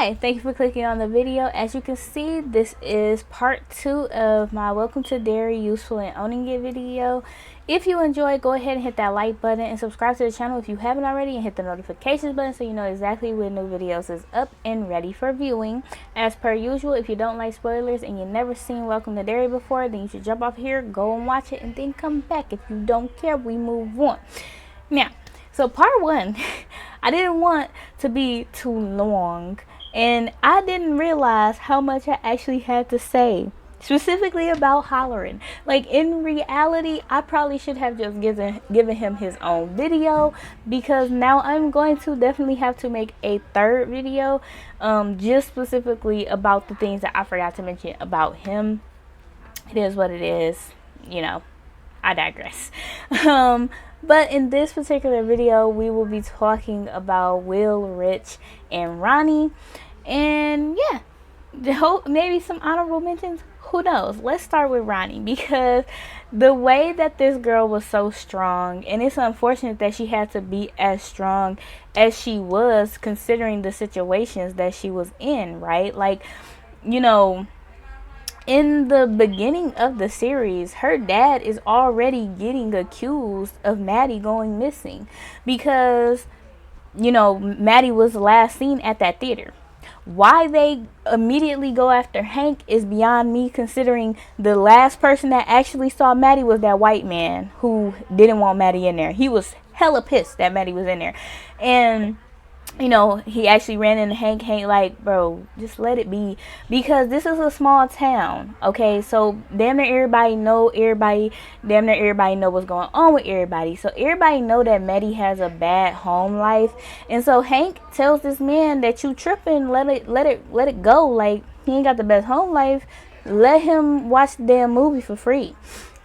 Hi, thank you for clicking on the video. As you can see, this is part 2 of my Welcome to Derry Useful and Owning It video. If you enjoyed, go ahead and hit that like button and subscribe to the channel if you haven't already, and hit the notifications button so you know exactly when new videos is up and ready for viewing. As per usual, if you don't like spoilers and you've never seen Welcome to Derry before, then you should jump off here, go and watch it, and then come back. If you don't care, we move on. Now, so part 1, I didn't want to be too long, and I didn't realize how much I actually had to say, specifically about hollering. Like, in reality, I probably should have just given him his own video, because now I'm going to definitely have to make a third video, just specifically about the things that I forgot to mention about him. It is what it is, you know, I digress. But in this particular video, we will be talking about Will, Rich, and Ronnie. And yeah, maybe some honorable mentions. Who knows? Let's start with Ronnie, because the way that this girl was so strong, and it's unfortunate that she had to be as strong as she was considering the situations that she was in, right? Like, you know, in the beginning of the series, her dad is already getting accused of Maddie going missing, because, you know, Maddie was last seen at that theater. Why they immediately go after Hank is beyond me, considering the last person that actually saw Maddie was that white man who didn't want Maddie in there. He was hella pissed that Maddie was in there. And you know, he actually ran into Hank. Hank like, bro, just let it be, because this is a small town, okay? So damn near everybody know everybody. Damn near everybody know what's going on with everybody. So everybody know that Maddie has a bad home life, and so Hank tells this man that you tripping. Let it go. Like, he ain't got the best home life. Let him watch the damn movie for free.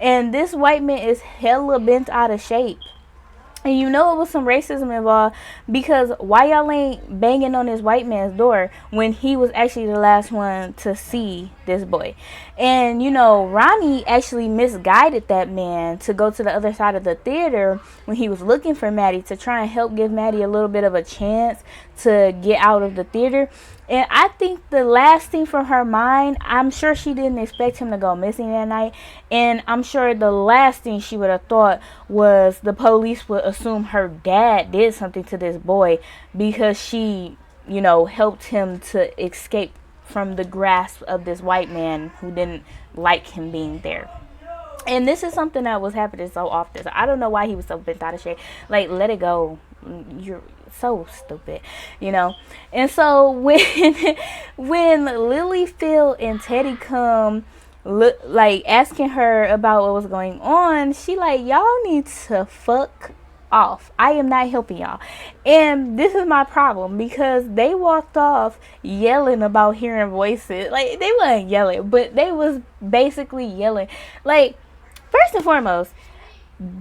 And this white man is hella bent out of shape. And you know it was some racism involved, because why y'all ain't banging on this white man's door when he was actually the last one to see this boy? And you know, Ronnie actually misguided that man to go to the other side of the theater when he was looking for Maddie, to try and help give Maddie a little bit of a chance to get out of the theater. And I think the last thing from her mind, I'm sure she didn't expect him to go missing that night. And I'm sure the last thing she would have thought was the police would assume her dad did something to this boy, because she, you know, helped him to escape from the grasp of this white man who didn't like him being there. And this is something that was happening so often. So I don't know why he was so bent out of shape. Like, let it go. You're so stupid, you know. And so when Lily, Phil, and Teddy come, like, asking her about what was going on, she like, y'all need to fuck off. I am not helping y'all. And this is my problem, because they walked off yelling about hearing voices. Like, they weren't yelling, but they was basically yelling. Like, first and foremost,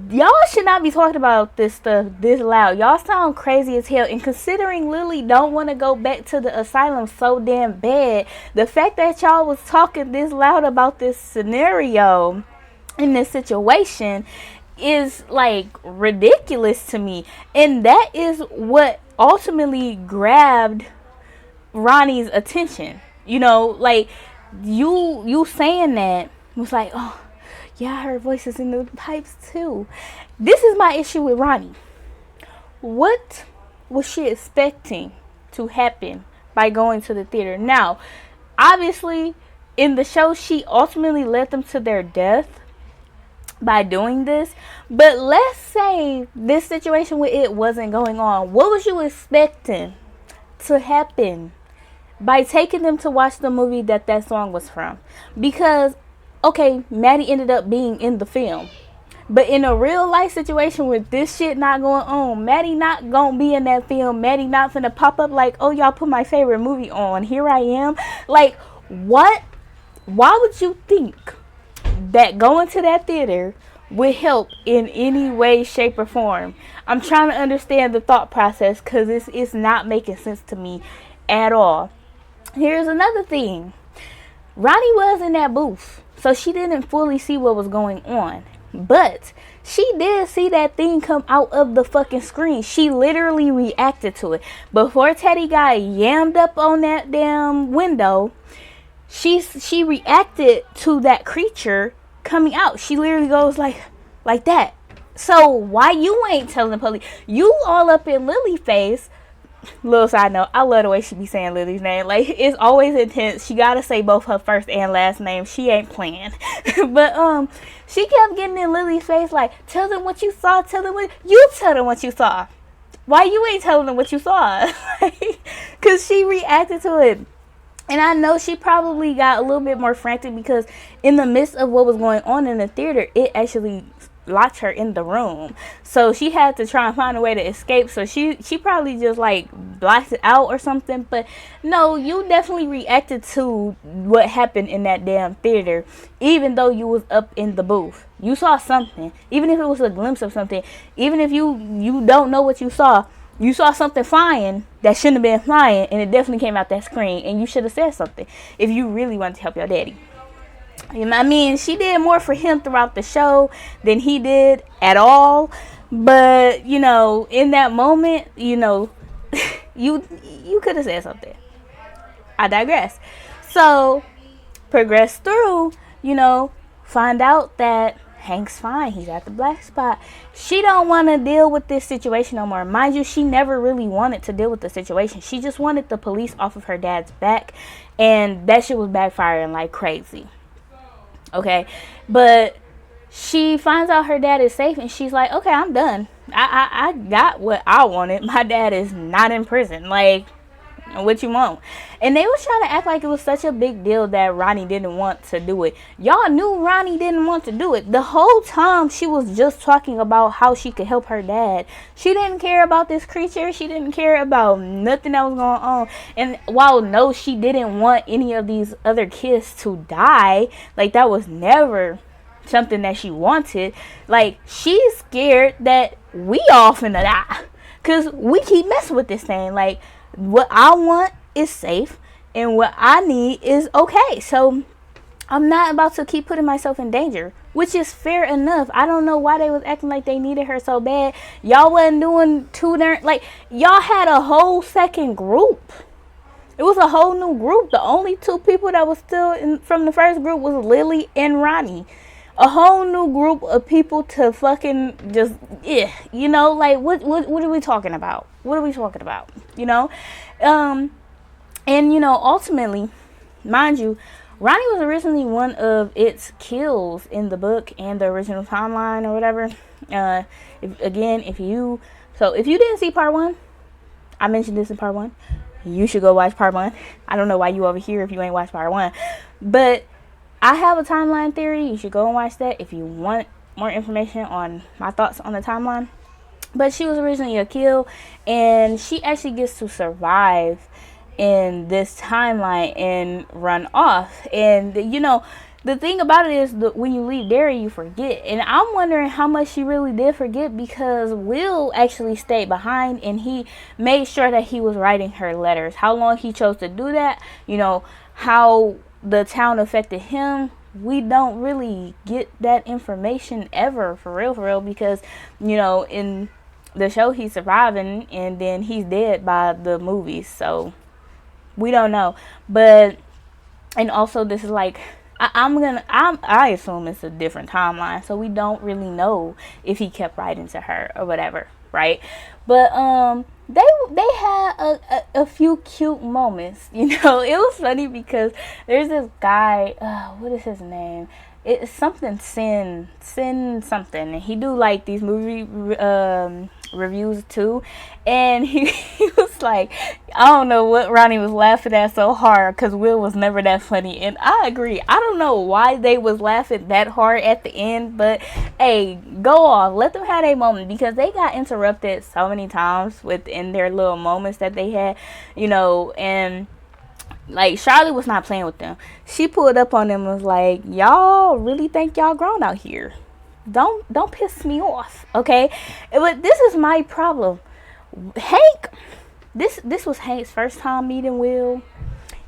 y'all should not be talking about this stuff this loud. Y'all sound crazy as hell. And considering Lily don't want to go back to the asylum so damn bad, the fact that y'all was talking this loud about this scenario in this situation is like ridiculous to me. And that is what ultimately grabbed Ronnie's attention. You know, like, you saying that was like, oh yeah, I heard voices in the pipes too. This is my issue with Ronnie. What was she expecting to happen by going to the theater? Now, obviously, in the show, she ultimately led them to their death by doing this. But let's say this situation with it wasn't going on. What was you expecting to happen by taking them to watch the movie that song was from? Because okay, Maddie ended up being in the film, but in a real life situation with this shit not going on, Maddie not gonna be in that film. Maddie not finna pop up like, oh, y'all put my favorite movie on, here I am. Like, what? Why would you think that going to that theater would help in any way, shape, or form? I'm trying to understand the thought process, because it's not making sense to me at all. Here's another thing. Ronnie was in that booth, so she didn't fully see what was going on. But she did see that thing come out of the fucking screen. She literally reacted to it. Before Teddy got yammed up on that damn window, she reacted to that creature coming out. She literally goes like that. So why you ain't telling the police? You all up in Lily face. Little side note, I love the way she be saying Lily's name. Like, it's always intense. She gotta say both her first and last name. She ain't playing. But she kept getting in Lily's face like, tell them what you saw. Tell them what you tell them what you saw. Why you ain't telling them what you saw? Because she reacted to it. And I know she probably got a little bit more frantic because in the midst of what was going on in the theater, it actually locked her in the room. So she had to try and find a way to escape. So she probably just like blocked it out or something. But no, you definitely reacted to what happened in that damn theater, even though you was up in the booth. You saw something, even if it was a glimpse of something. Even if you don't know what you saw. You saw something flying that shouldn't have been flying, and it definitely came out that screen, and you should have said something if you really wanted to help your daddy. You know what I mean? She did more for him throughout the show than he did at all. But, you know, in that moment, you know, you could have said something. I digress. So, progress through, you know, find out that Hank's fine. He's at the black spot. She don't want to deal with this situation no more. Mind you, she never really wanted to deal with the situation. She just wanted the police off of her dad's back. And that shit was backfiring like crazy. Okay? But she finds out her dad is safe and she's like, okay, I'm done. I got what I wanted. My dad is not in prison. Like, what you want? And they was trying to act like it was such a big deal that Ronnie didn't want to do it. Y'all knew Ronnie didn't want to do it. The whole time she was just talking about how she could help her dad. She didn't care about this creature. She didn't care about nothing that was going on. And while no, she didn't want any of these other kids to die. Like, that was never something that she wanted. Like, she's scared that we all finna die. Because we keep messing with this thing. Like, what I want is safe and what I need is okay. So I'm not about to keep putting myself in danger, which is fair enough. I don't know why they was acting like they needed her so bad. Y'all wasn't doing too darn, like, y'all had a whole second group. It was a whole new group. The only two people that was still in from the first group was Lily and Ronnie. A whole new group of people to fucking just, you know, like, what are we talking about? What are we talking about? You know? And, you know, ultimately, mind you, Ronnie was originally one of its kills in the book and the original timeline or whatever. If you didn't see part 1, I mentioned this in part 1, you should go watch part 1. I don't know why you over here if you ain't watched part 1. But I have a timeline theory. You should go and watch that if you want more information on my thoughts on the timeline. But she was originally a kill, and she actually gets to survive in this timeline and run off. And, you know, the thing about it is that when you leave Derry, you forget. And I'm wondering how much she really did forget, because Will actually stayed behind and he made sure that he was writing her letters. How long he chose to do that, you know, how the town affected him, we don't really get that information ever, for real, because, you know, in the show he's surviving and then he's dead by the movies, so we don't know. But, and also this is like, I assume it's a different timeline, so we don't really know if he kept writing to her or whatever, right? But they had a few cute moments, you know. It was funny because there's this guy, what is his name? It's something Sin something, and he do like these movie reviews too, and he was like, I don't know what Ronnie was laughing at so hard, because Will was never that funny. And I agree, I don't know why they was laughing that hard at the end, but hey, go off, let them have a moment, because they got interrupted so many times within their little moments that they had, you know. And like, Charlotte was not playing with them. She pulled up on them and was like, y'all really think y'all grown out here? Don't piss me off, okay? But this is my problem. Hank, this was Hank's first time meeting Will.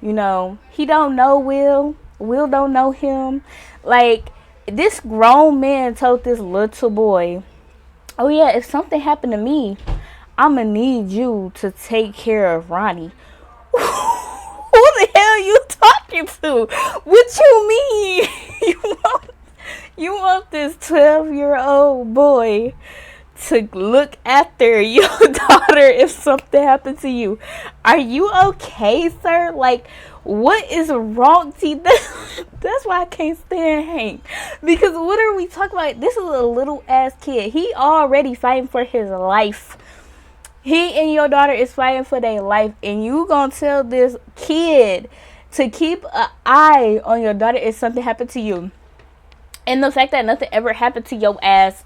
You know, he don't know Will. Will don't know him. Like, This grown man told this little boy, oh yeah, if something happened to me, I'ma need you to take care of Ronnie. Who the hell you talking to? What you mean? You want this 12-year-old boy to look after your daughter if something happened to you? Are you okay, sir? Like, what is wrong? See, that's why I can't stand Hank. Because what are we talking about? This is a little ass kid. He already fighting for his life. He and your daughter is fighting for their life, and you gonna tell this kid to keep an eye on your daughter if something happened to you. And the fact that nothing ever happened to your ass.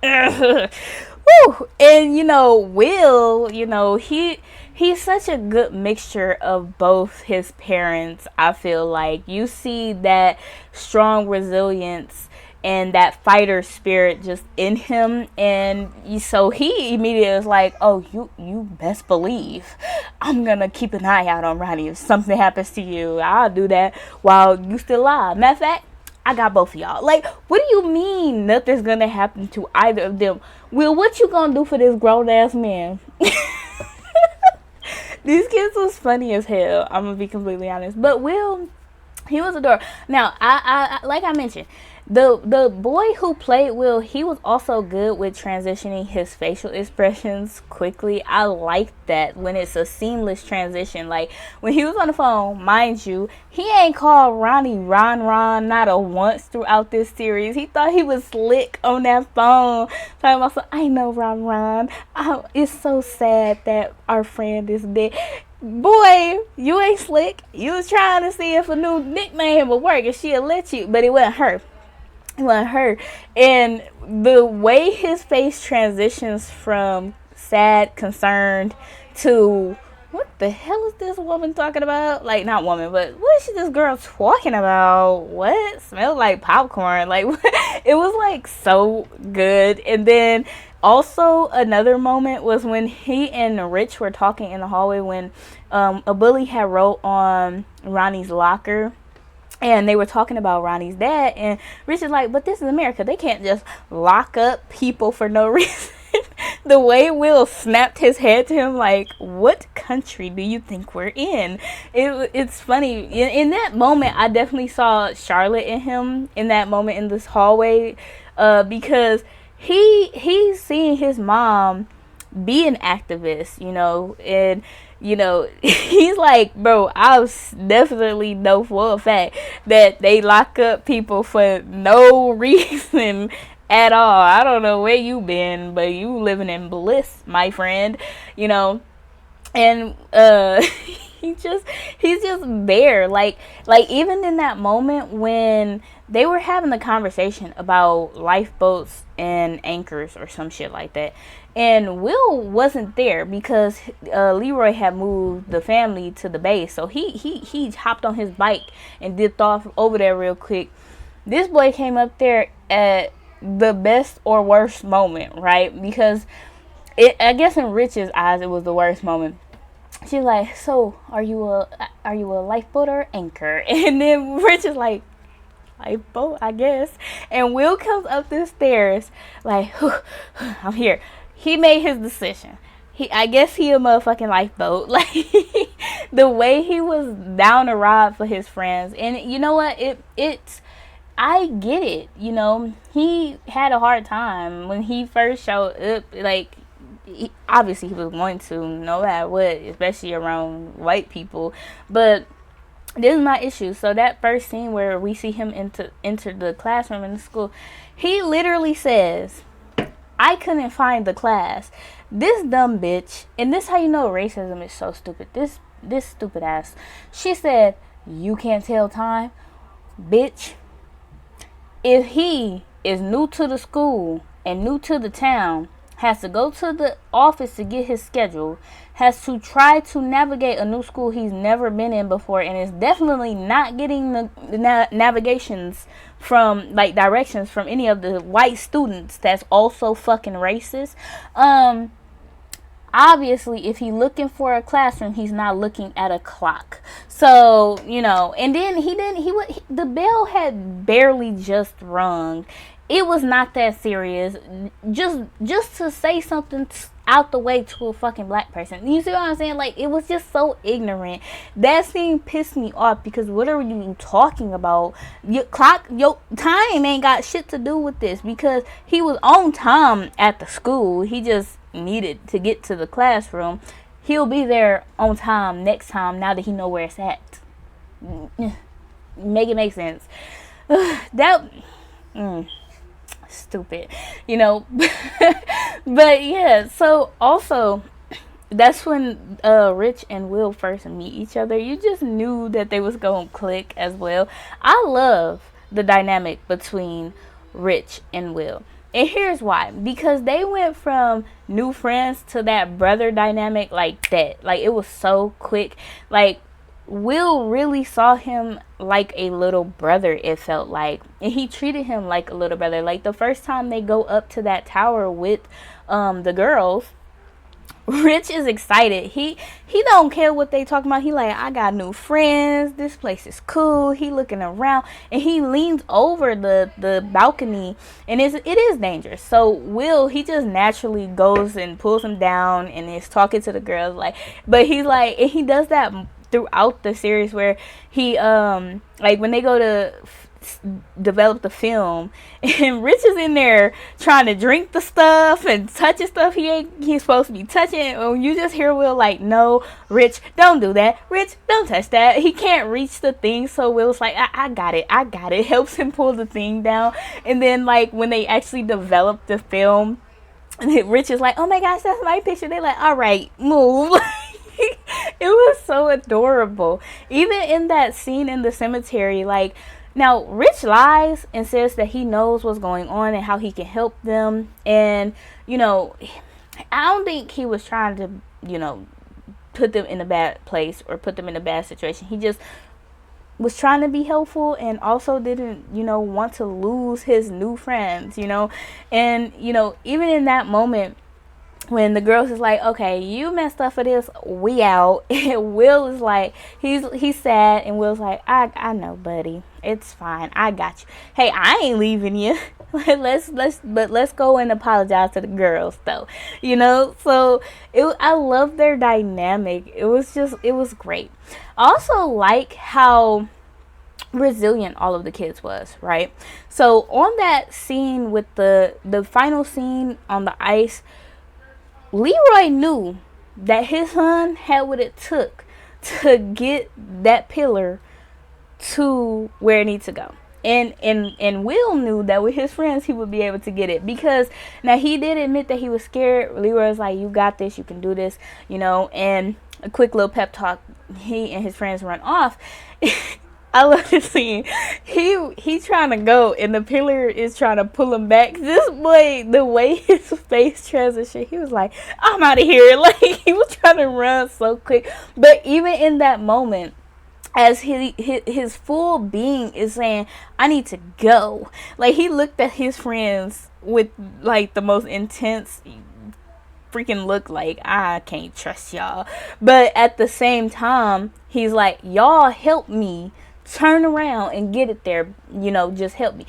Woo. And Will, he's such a good mixture of both his parents. I feel like you see that strong resilience and that fighter spirit just in him, and so he immediately was like, oh, you best believe I'm gonna keep an eye out on Ronnie. If something happens to you, I'll do that while you still alive. Matter of fact, I got both of y'all. Like, what do you mean nothing's gonna happen to either of them? Will, what you gonna do for this grown ass man? These kids was funny as hell, I'm gonna be completely honest. But Will, he was adorable. Now, I like I mentioned, the boy who played Will, he was also good with transitioning his facial expressions quickly. I like that when it's a seamless transition. Like, when he was on the phone, mind you, he ain't called Ronnie Ron not a once throughout this series. He thought he was slick on that phone, talking about, I know Ron. Oh, it's so sad that our friend is dead. Boy, you ain't slick. You was trying to see if a new nickname would work and she'll let you, but it wasn't her. It wasn't her. And the way his face transitions from sad, concerned to, what the hell is this woman talking about? Like, not woman, but what is this girl talking about? What? Smelled like popcorn. Like, it was like so good. And then also another moment was when he and Rich were talking in the hallway when a bully had wrote on Ronnie's locker. And they were talking about Ronnie's dad, and Rich is like, but this is America. They can't just lock up people for no reason. The way Will snapped his head to him, like, what country do you think we're in? It's funny. In that moment, I definitely saw Charlotte in him in that moment in this hallway, because he's seeing his mom be an activist, and he's like, bro, I definitely know for a fact that they lock up people for no reason at all. I don't know where you been, but you living in bliss, my friend, and he's just there. Like even in that moment when they were having the conversation about lifeboats and anchors or some shit like that, and Will wasn't there because Leroy had moved the family to the base, so he hopped on his bike and dipped off over there real quick. This boy came up there at the best or worst moment, right? Because I guess in Rich's eyes it was the worst moment. She's like, so are you a lifeboat or anchor? And then Rich is like, lifeboat, I guess. And Will comes up the stairs like, I'm here. He made his decision. I guess he a motherfucking lifeboat. Like, the way he was down to ride for his friends. And you know what? I get it. He had a hard time when he first showed up. Like, obviously he was going to, no matter what, especially around white people. But this is my issue. So that first scene where we see him enter the classroom in the school, he literally says, I couldn't find the class. This dumb bitch, and this how you know racism is so stupid. This stupid ass. She said, you can't tell time? Bitch, if he is new to the school and new to the town, has to go to the office to get his schedule, has to try to navigate a new school he's never been in before, and is definitely not getting the navigations from, like, directions from any of the white students that's also fucking racist. obviously if he's looking for a classroom, he's not looking at a clock. So, you know, and then the bell had barely just rung. It was not that serious. Just to say something out the way to a fucking black person. You see what I'm saying? Like, it was just so ignorant. That scene pissed me off because what are you talking about? Your time ain't got shit to do with this, because he was on time at the school. He just needed to get to the classroom. He'll be there on time next time now that he know where it's at. Make it make sense. That stupid, you know. But yeah, so also that's when Rich and Will first meet each other. You just knew that they was gonna click as well. I love the dynamic between Rich and Will. And here's why. Because they went from new friends to that brother dynamic like that. Like, it was so quick. Like, Will really saw him like a little brother, it felt like. And he treated him like a little brother. Like, the first time they go up to that tower with the girls, Rich is excited. He don't care what they talking about. He like, I got new friends. This place is cool. He looking around and he leans over the balcony, and it is dangerous. So Will, he just naturally goes and pulls him down and is talking to the girls, like, but he's like, and he does that throughout the series where he like when they go to develop the film, and Rich is in there trying to drink the stuff and touching stuff he's supposed to be touching, and you just hear Will like, no, Rich, don't do that. Rich, don't touch that. He can't reach the thing, so Will's like, I got it, helps him pull the thing down. And then like when they actually develop the film, Rich is like, oh my gosh, that's my picture. They like, all right, move. It was so adorable. Even in that scene in the cemetery, like, now Rich lies and says that he knows what's going on and how he can help them. And, you know, I don't think he was trying to, you know, put them in a bad place or put them in a bad situation. He just was trying to be helpful and also didn't, you know, want to lose his new friends, you know. And, you know, even in that moment, when the girls is like, okay, you messed up for this, we out. And Will is like, he's sad, and Will's like, I know, buddy, it's fine, I got you. Hey, I ain't leaving you. let's go and apologize to the girls though, you know. So I love their dynamic. It was great. I also like how resilient all of the kids was, right? So on that scene with the final scene on the ice, Leroy knew that his son had what it took to get that pillar to where it needs to go. And Will knew that with his friends he would be able to get it, because now he did admit that he was scared. Leroy was like, you got this, you can do this, you know. And a quick little pep talk, he and his friends run off. I love this scene. He's trying to go, and the pillar is trying to pull him back. This boy, the way his face transition, he was like, I'm out of here. Like, he was trying to run so quick. But even in that moment, as his full being is saying, I need to go. Like, he looked at his friends with like the most intense freaking look, like, I can't trust y'all. But at the same time, he's like, y'all help me turn around and get it there, you know, just help me.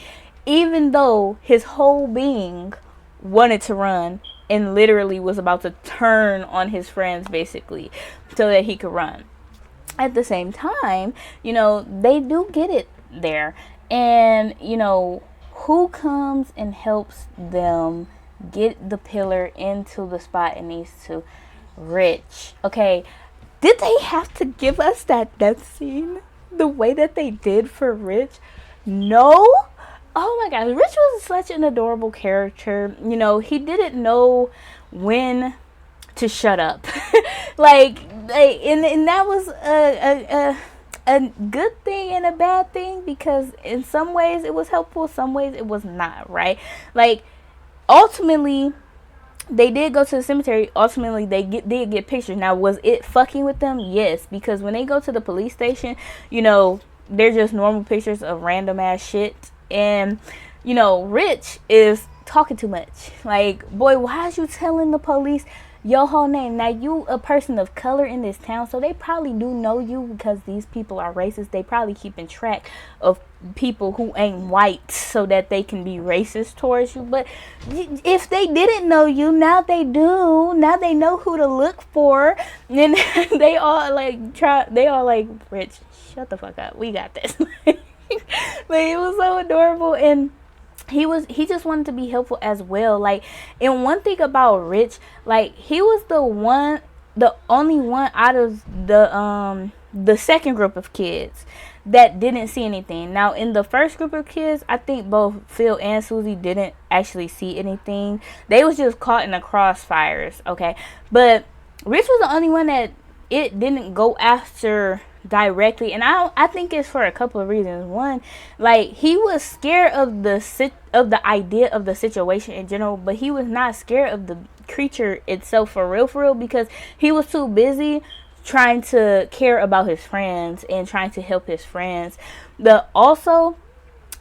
Even though his whole being wanted to run and literally was about to turn on his friends basically so that he could run. At the same time, you know, they do get it there. And, you know, who comes and helps them get the pillar into the spot it needs to? Rich. Okay, did they have to give us that death scene the way that they did for Rich? No. Oh my gosh, Rich was such an adorable character. You know, he didn't know when to shut up. And that was a good thing and a bad thing, because in some ways it was helpful, some ways it was not, right? Like, ultimately they did go to the cemetery. Ultimately, they did get pictures. Now, was it fucking with them? Yes, because when they go to the police station, you know, they're just normal pictures of random ass shit. And, you know, Rich is talking too much. Like, boy, why is you telling the police your whole name. Now, you a person of color in this town, so they probably do know you because these people are racist. They probably keeping track of people who ain't white so that they can be racist towards you. But if they didn't know you, now they do. Now they know who to look for. And they all like, Rich, shut the fuck up. We got this. But it was so adorable, and he just wanted to be helpful as well. Like, and one thing about Rich, like, he was the only one out of the second group of kids that didn't see anything. Now, in the first group of kids, I think both Phil and Susie didn't actually see anything. They was just caught in the crossfires, okay? But Rich was the only one that it didn't go after directly, and I think it's for a couple of reasons. One, like, he was scared of the idea of the situation in general, but he was not scared of the creature itself for real, because he was too busy trying to care about his friends and trying to help his friends. Also,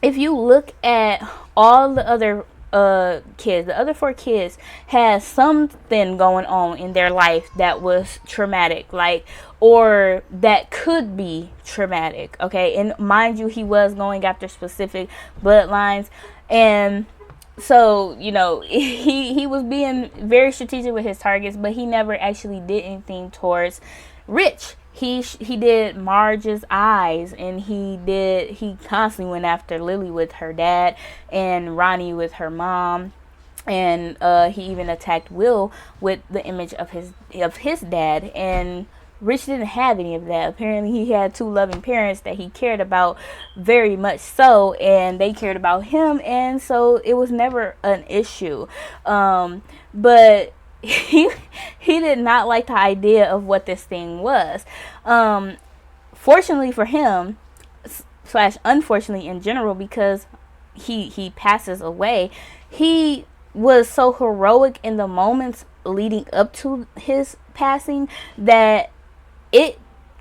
if you look at all the other kids, the other 4 kids had something going on in their life that was traumatic, like, or that could be traumatic, okay? And mind you, he was going after specific bloodlines, and so, you know, he was being very strategic with his targets, but he never actually did anything towards Rich. He did Marge's eyes, and he constantly went after Lily with her dad and Ronnie with her mom, and he even attacked Will with the image of his dad. And Rich didn't have any of that. Apparently, he had 2 loving parents that he cared about very much so, and they cared about him, and so it was never an issue. But he did not like the idea of what this thing was. Fortunately for him, / unfortunately in general, because he passes away, he was so heroic in the moments leading up to his passing that it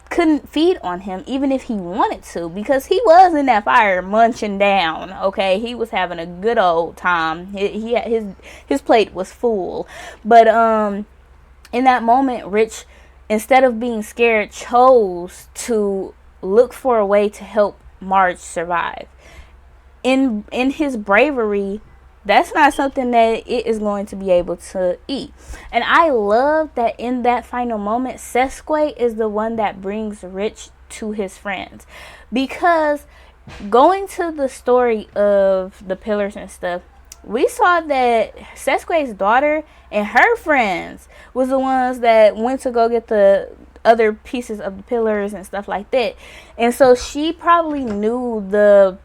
couldn't feed on him even if he wanted to, because he was in that fire munching down, okay? He was having a good old time. He had his plate was full. But in that moment, Rich, instead of being scared, chose to look for a way to help Marge survive. In his bravery, that's not something that it is going to be able to eat. And I love that in that final moment, Sesquay is the one that brings Rich to his friends. Because going to the story of the pillars and stuff, we saw that Sesquay's daughter and her friends was the ones that went to go get the other pieces of the pillars and stuff like that. And so she probably knew the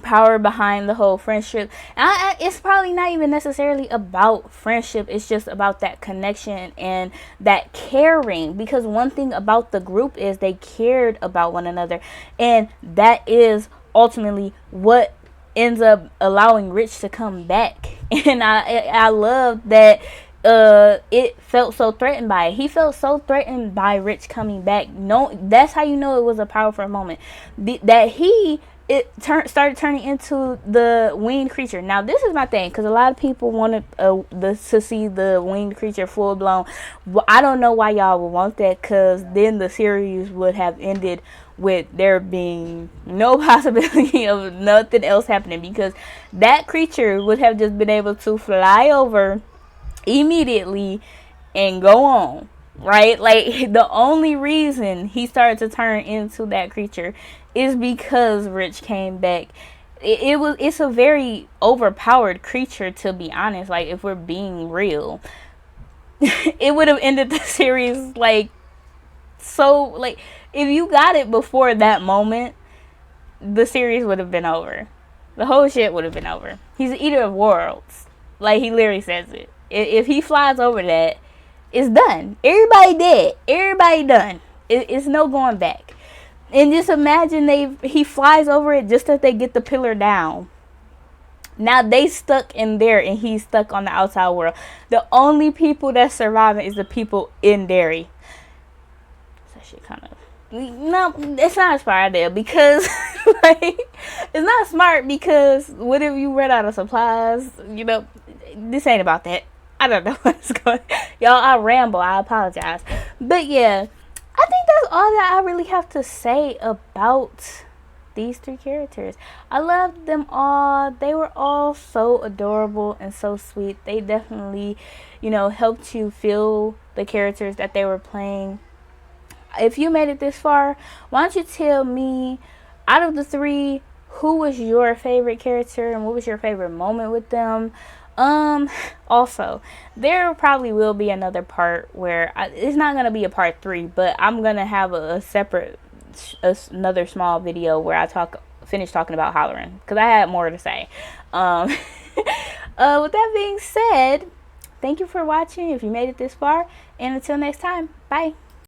power behind the whole friendship. And it's probably not even necessarily about friendship. It's just about that connection and that caring, because one thing about the group is they cared about one another, and that is ultimately what ends up allowing Rich to come back. And I love that it felt so threatened by it. He felt so threatened by Rich coming back. No, that's how you know it was a powerful moment. Started turning into the winged creature. Now, this is my thing, because a lot of people wanted to see the winged creature full blown. Well, I don't know why y'all would want that, because then the series would have ended with there being no possibility of nothing else happening, because that creature would have just been able to fly over immediately and go on, right? Like, the only reason he started to turn into that creature is because Rich came back. It's a very overpowered creature, to be honest. Like, if we're being real, it would have ended the series like, so, like, if you got it before that moment, the series would have been over. The whole shit would have been over. He's the eater of worlds. Like, he literally says it. If he flies over that, it's done. Everybody dead. Everybody done. It's no going back. And just imagine he flies over it just as they get the pillar down. Now they stuck in there and he's stuck on the outside world. The only people that's surviving is the people in Derry. That shit kind of... No, it's not a smart idea, because like, it's not smart, because what if you run out of supplies? You know, this ain't about that. I don't know what's going. Y'all, I ramble. I apologize. But yeah, I think that's all that I really have to say about these three characters. I loved them all. They were all so adorable and so sweet. They definitely, helped you feel the characters that they were playing. If you made it this far, why don't you tell me, out of the three, who was your favorite character and what was your favorite moment with them? Also, there probably will be another part where it's not going to be a part 3, but I'm going to have a separate another small video where I finish talking about Hollering, because I had more to say. With that being said, thank you for watching if you made it this far, and until next time, bye.